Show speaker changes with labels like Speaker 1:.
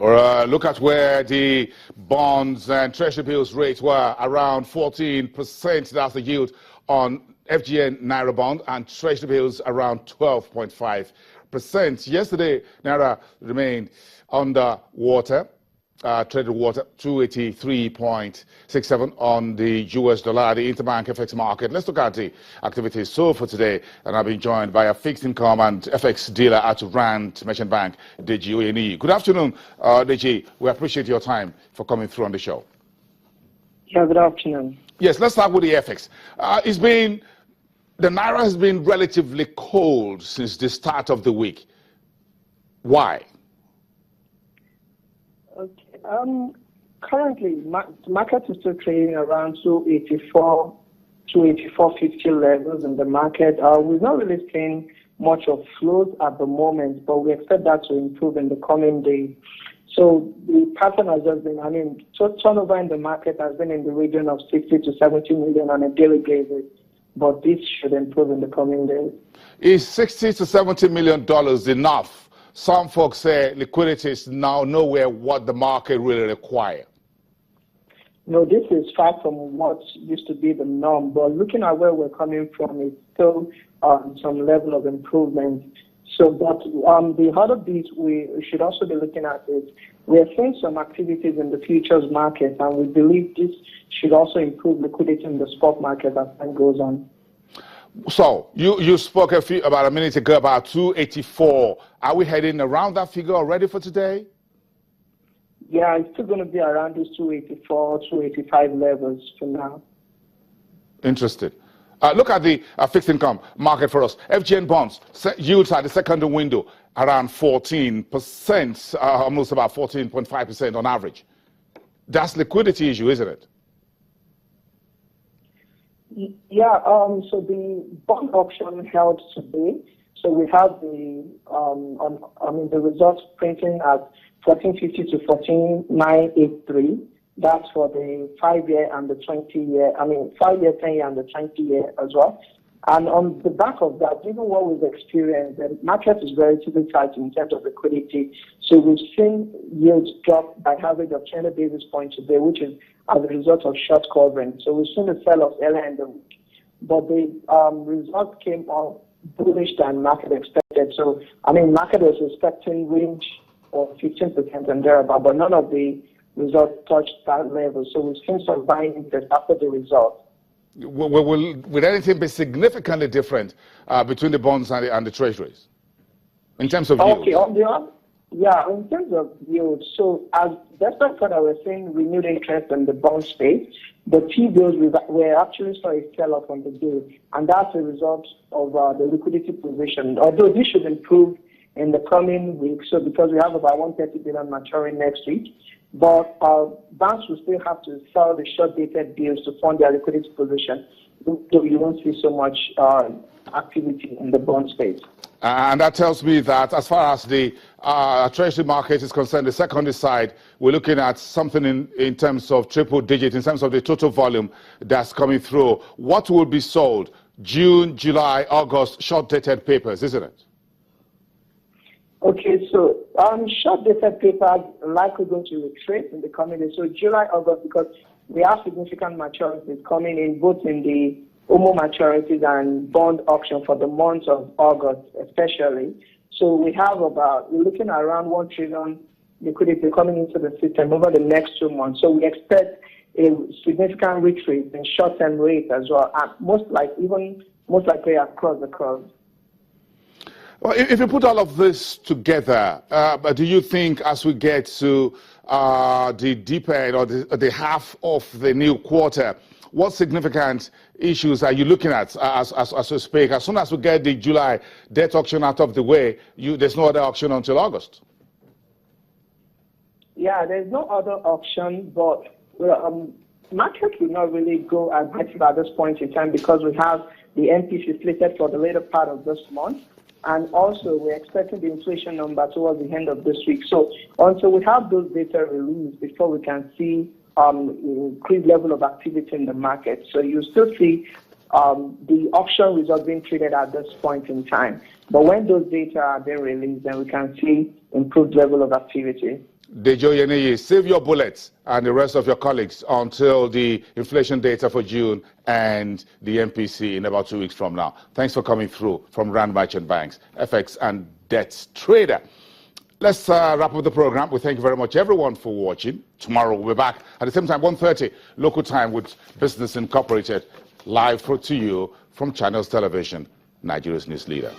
Speaker 1: Look at where the bonds and treasury bills rates were around 14%. That's the yield on FGN Naira bond, and treasury bills around 12.5%. Yesterday, Naira remained under water. Traded water 283.67 on the US dollar, the interbank FX market. Let's look at the activities so for today, and I've been joined by a fixed income and FX dealer at Rand Merchant Bank, Deji Oyeni. Good afternoon, Deji. We appreciate your time for coming through on the show.
Speaker 2: Yeah, good afternoon.
Speaker 1: Yes, let's start with the FX. The Naira has been relatively cold since the start of the week. Why?
Speaker 2: Okay. Currently, the market is still trading around 284, 284.50 levels in the market. We're not really seeing much of flows at the moment, but we expect that to improve in the coming days. So the pattern has just been, turnover in the market has been in the region of 60 to 70 million on a daily basis, but this should improve in the coming days.
Speaker 1: Is 60 to 70 million dollars enough? Some folks say liquidity is now nowhere what the market really requires.
Speaker 2: No, this is far from what used to be the norm, but looking at where we're coming from, it's still some level of improvement. So, but the other bit we should also be looking at is we're seeing some activities in the futures market, and we believe this should also improve liquidity in the spot market as time goes on.
Speaker 1: So you spoke about a minute ago about 284. Are we heading around that figure already for today?
Speaker 2: Yeah, it's still going to be around these 284, 285 levels for now.
Speaker 1: Interesting. Look at the fixed income market for us. FGN bonds yields at the secondary window around 14%, almost about 14.5% on average. That's liquidity issue, isn't it?
Speaker 2: Yeah, so the bond auction held today. So we have the the results printing at 1450 to 14983. That's for the 5-year and the 20-year. 5-year, 10-year, and the 20-year as well. And on the back of that, given what we've experienced, the market is relatively tight in terms of liquidity. So we've seen yields drop by average of 20 basis points today, which is as a result of short covering. So we've seen a sell-off earlier in the week. But the results came out bullish than market expected. So, market was expecting range of 15% and thereabout, but none of the results touched that level. So we've seen some buying interest after the result.
Speaker 1: Will anything be significantly different between the bonds and the treasuries in terms of yields?
Speaker 2: Okay, in terms of yields, so as despite that we're seeing renewed interest in the bond space, the T-bills we actually saw a sell-off on the day, and that's a result of the liquidity position. Although this should improve in the coming weeks, so because we have about 130 billion maturing next week, but banks will still have to sell the short-dated bills to fund their liquidity position, so you won't see so much activity in the bond space.
Speaker 1: And that tells me that as far as the treasury market is concerned, the secondary side, we're looking at something in terms of triple digit, in terms of the total volume that's coming through. What will be sold? June, July, August, short-dated papers, isn't it?
Speaker 2: Okay, so short-dated papers likely going to retrace in the coming days. So July, August, because we have significant maturities coming in, both in the OMO maturities and bond auction for the month of August, especially. So we're looking at around 1 trillion liquidity coming into the system over the next 2 months. So we expect a significant retreat in short-term rates as well, and most likely across the curve.
Speaker 1: Well, if you put all of this together, do you think as we get to the deeper end or the half of the new quarter, what significant issues are you looking at as we speak? As soon as we get the July debt auction out of the way, there's no other auction until August.
Speaker 2: Yeah, there's no other auction, but market will not really go aggressive at this point in time because we have the MPC slated for the later part of this month. And also, we're expecting the inflation number towards the end of this week. So until we have those data released before we can see increased level of activity in the market. So you still see the auction results being traded at this point in time. But when those data are being released, then we can see improved level of activity.
Speaker 1: Dejo Yeneye, save your bullets and the rest of your colleagues until the inflation data for June and the MPC in about 2 weeks from now. Thanks for coming through from Rand Merchant Banks, FX and Debts Trader. Let's wrap up the program. We thank you very much, everyone, for watching. Tomorrow we'll be back at the same time, 1:30 local time, with Business Incorporated, live to you from Channels Television, Nigeria's news leader.